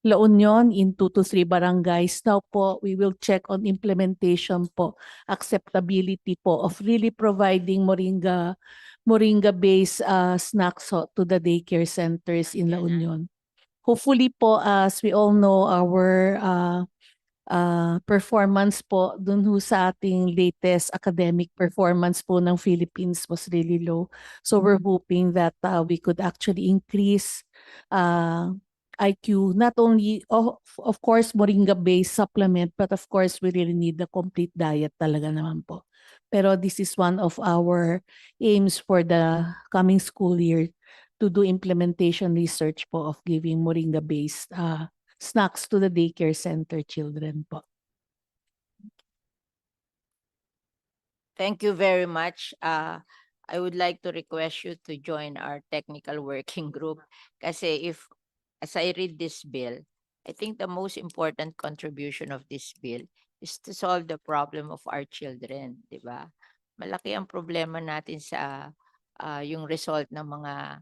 La Union in 2 to 3 barangays. Now po, we will check on implementation po, acceptability po of really providing moringa-based snacks to the daycare centers in La Union. Hopefully po, as we all know, our performance po dun ho sa ating latest academic performance po ng Philippines was really low. So we're hoping that we could actually increase IQ, not only of course moringa-based supplement, but of course we really need the complete diet talaga naman po. Pero this is one of our aims for the coming school year to do implementation research po of giving moringa-based snacks to the daycare center children po. Thank you very much. I would like to request you to join our technical working group kasi as I read this bill, I think the most important contribution of this bill is to solve the problem of our children, di ba? Malaki ang problema natin sa yung result ng mga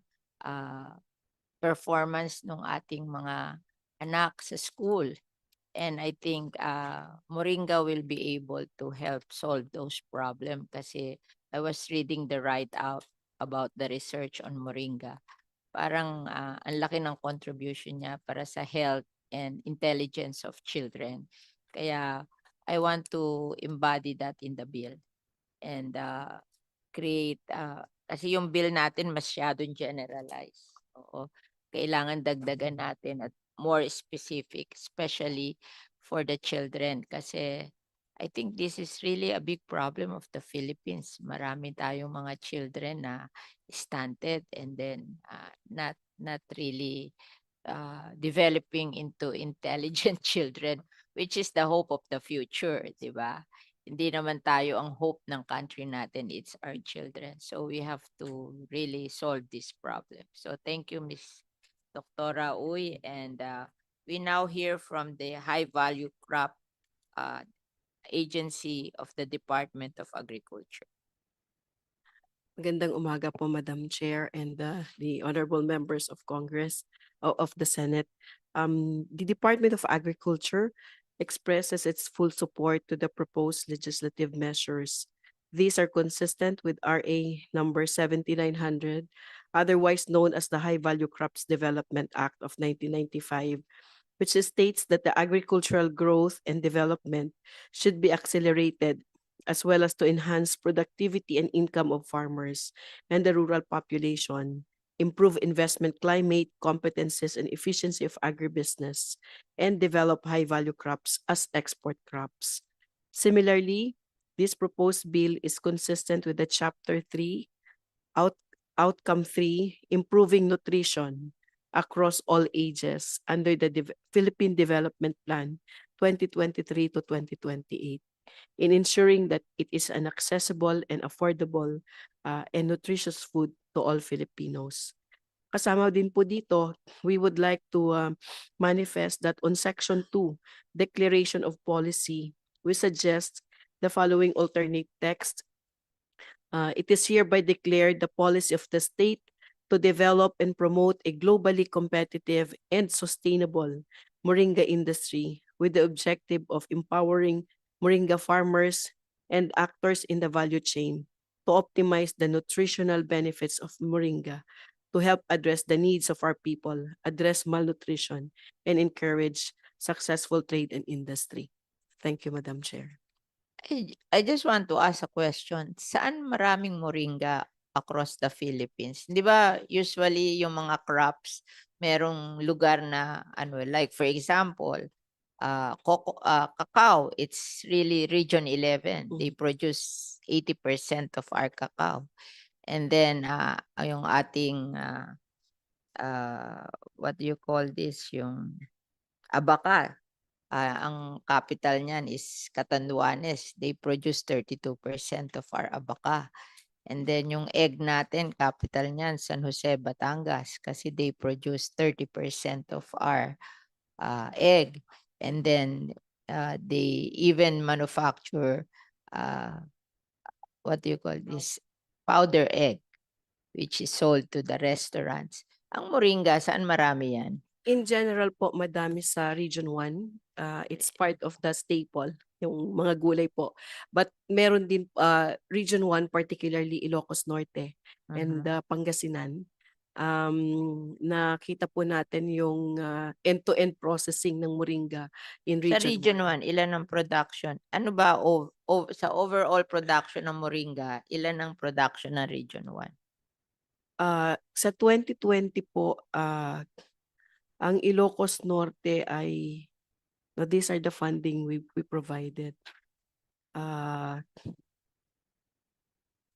performance ng ating mga anak sa school. And I think Moringa will be able to help solve those problems kasi I was reading the write-up about the research on Moringa. Parang ang laki ng contribution niya para sa health and intelligence of children. Kaya I want to embody that in the bill and create, kasi yung bill natin masyadong generalized. Oo. Kailangan dagdagan natin at more specific, especially for the children. Kasi I think this is really a big problem of the Philippines. Marami tayong mga children na stunted and then not really developing into intelligent children, which is the hope of the future, di ba? Hindi naman tayo ang hope ng country natin, it's our children. So we have to really solve this problem. So thank you, Ms. Dr. Uy. And we now hear from the High Value Crop Agency of the Department of Agriculture. Magandang umaga po, Madam Chair and the honorable members of Congress of the Senate. The Department of Agriculture expresses its full support to the proposed legislative measures. These are consistent with RA number 7900, otherwise known as the High Value Crops Development Act of 1995, which states that the agricultural growth and development should be accelerated as well as to enhance productivity and income of farmers and the rural population, improve investment climate, competencies, and efficiency of agribusiness, and develop high-value crops as export crops. Similarly, this proposed bill is consistent with the Chapter 3, Outcome 3, Improving Nutrition across all ages under the Philippine Development Plan 2023 to 2028. In ensuring that it is an accessible and affordable and nutritious food to all Filipinos. Kasama din po dito, we would like to manifest that on Section 2, Declaration of Policy, we suggest the following alternate text. It is hereby declared the policy of the state to develop and promote a globally competitive and sustainable moringa industry with the objective of empowering moringa farmers and actors in the value chain to optimize the nutritional benefits of moringa, to help address the needs of our people, address malnutrition, and encourage successful trade and industry. Thank you, Madam Chair. I just want to ask a question. Saan maraming moringa across the Philippines? Di ba usually yung mga crops, merong lugar na like for example, cacao, it's really region 11. They produce 80% of our cacao. And then yung ating what do you call this, yung abaca, ang capital niyan is Catanduanes. They produce 32% of our abaca. And then yung egg natin, capital niyan San Jose, Batangas, kasi they produce 30% of our egg. And then they even manufacture what do you call this, powder egg, which is sold to the restaurants. Ang moringa, saan marami yan? In general po, madami sa Region 1. It's part of the staple, yung mga gulay po. But meron din Region 1, particularly Ilocos Norte and Pangasinan. Nakita po natin yung end-to-end processing ng moringa in Sa Region Region 1, ilan ang production? Ano ba sa overall production ng moringa, ilan ang production ng Region 1? Sa 2020 po, ang Ilocos Norte ay, no, these are the funding we provided.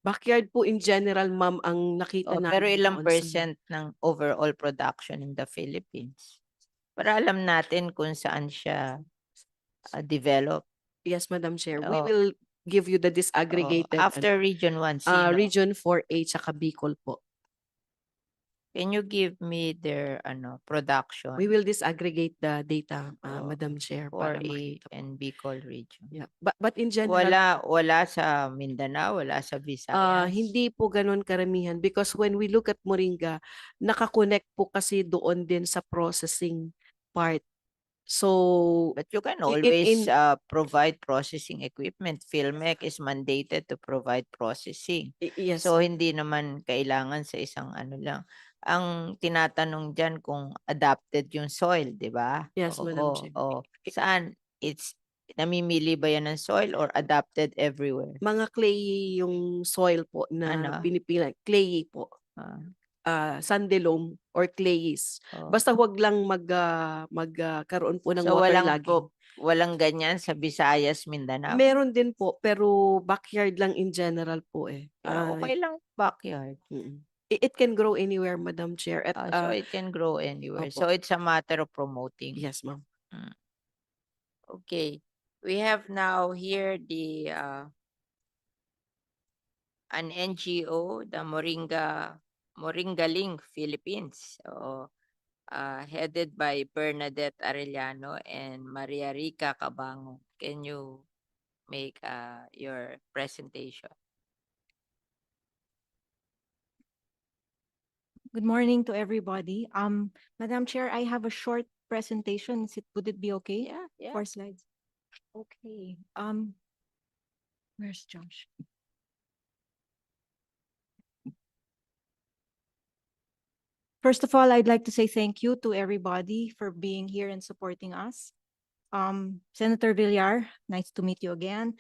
Backyard po in general, ma'am, ang nakita namin. Pero ilang doon sa- percent ng overall production in the Philippines? Para alam natin kung saan siya develop. Yes, Madam Chair. We Oh. will give you the disaggregated After Region 1, sino? Region 4A tsaka Bicol po. Can you give me their production We will disaggregate the data, Oh, Madam Chair, for para A makita po. and Bicol region? Yeah. But in general, Wala sa Mindanao, wala sa Visayas. hindi po ganun karamihan because when we look at moringa, nakakonect po kasi doon din sa processing part. So, But you can in- always provide processing equipment. PhilMec is mandated to provide processing. yes, So hindi naman kailangan sa isang ano lang. Ang tinatanong diyan kung adapted yung soil, 'di ba? Yes, Madam Chair. Saan? It's namimili ba yan ng soil or adapted everywhere? mga clay yung soil po na Ano? pinipili, clay po. Sandy loam or clays. Oh. Basta wag lang magkaroon po ng So waterlogging. walang ganyan sa Visayas, Mindanao. Meron din po pero backyard lang in general po eh. Okay lang backyard. It can grow anywhere, Madam Chair. At, So it can grow anywhere. Opo. So it's a matter of promoting. yes, ma'am. Okay. We have now here the an NGO, the Moringaling Philippines, headed by Bernadette Arellano and Maria Rica Cabango. Can you make your presentation? Good morning to everybody. Madam Chair, I have a short presentation. Would it be okay? Yeah. 4 slides. Okay. Where's Josh? First of all, I'd like to say thank you to everybody for being here and supporting us. Senator Villar, nice to meet you again.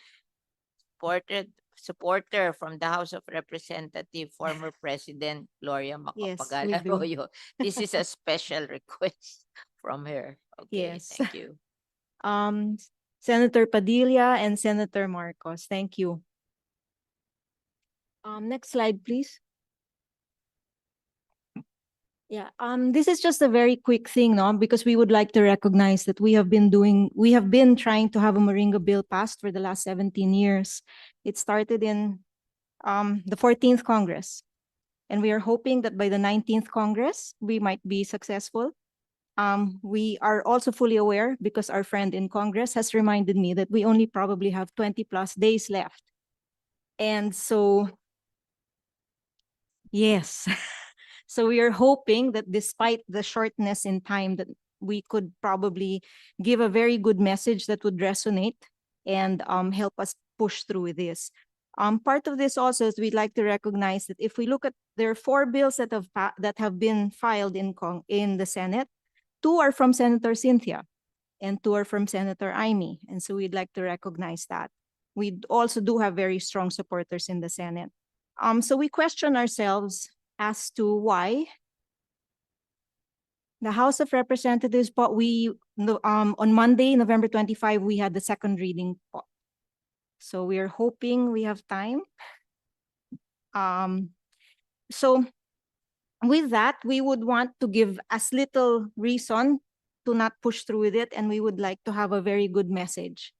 Supporter from the House of Representatives, former President Gloria Yes, Macapagal we do. Arroyo. This is a special request from her. Okay, Yes. thank you. Senator Padilla and Senator Marcos, thank you. Next slide, please. Yeah, this is just a very quick thing, no, because we would like to recognize that we have been trying to have a Moringa bill passed for the last 17 years. It started in the 14th Congress, and we are hoping that by the 19th Congress, we might be successful. We are also fully aware, because our friend in Congress has reminded me, that we only probably have 20 plus days left. And so, yes. So we are hoping that despite the shortness in time, that we could probably give a very good message that would resonate and help us push through this. Part of this also is we'd like to recognize that if we look at, there are 4 bills that have been filed in the Senate. 2 are from Senator Cynthia and 2 are from Senator Amy. And so we'd like to recognize that. We also do have very strong supporters in the Senate. So we question ourselves as to why the House of Representatives, but on Monday, November 25, we had the second reading. So we are hoping we have time. So with that, we would want to give as little reason to not push through with it, and we would like to have a very good message.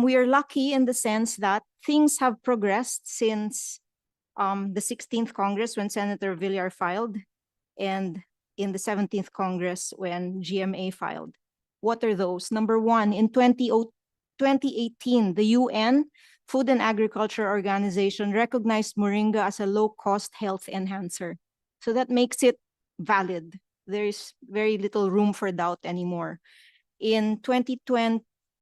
We are lucky in the sense that things have progressed since the 16th Congress when Senator Villar filed, and in the 17th Congress when GMA filed. What are those? Number 1, in 2018, the UN Food and Agriculture Organization recognized moringa as a low-cost health enhancer. So that makes it valid there is very little room for doubt anymore. In 2020,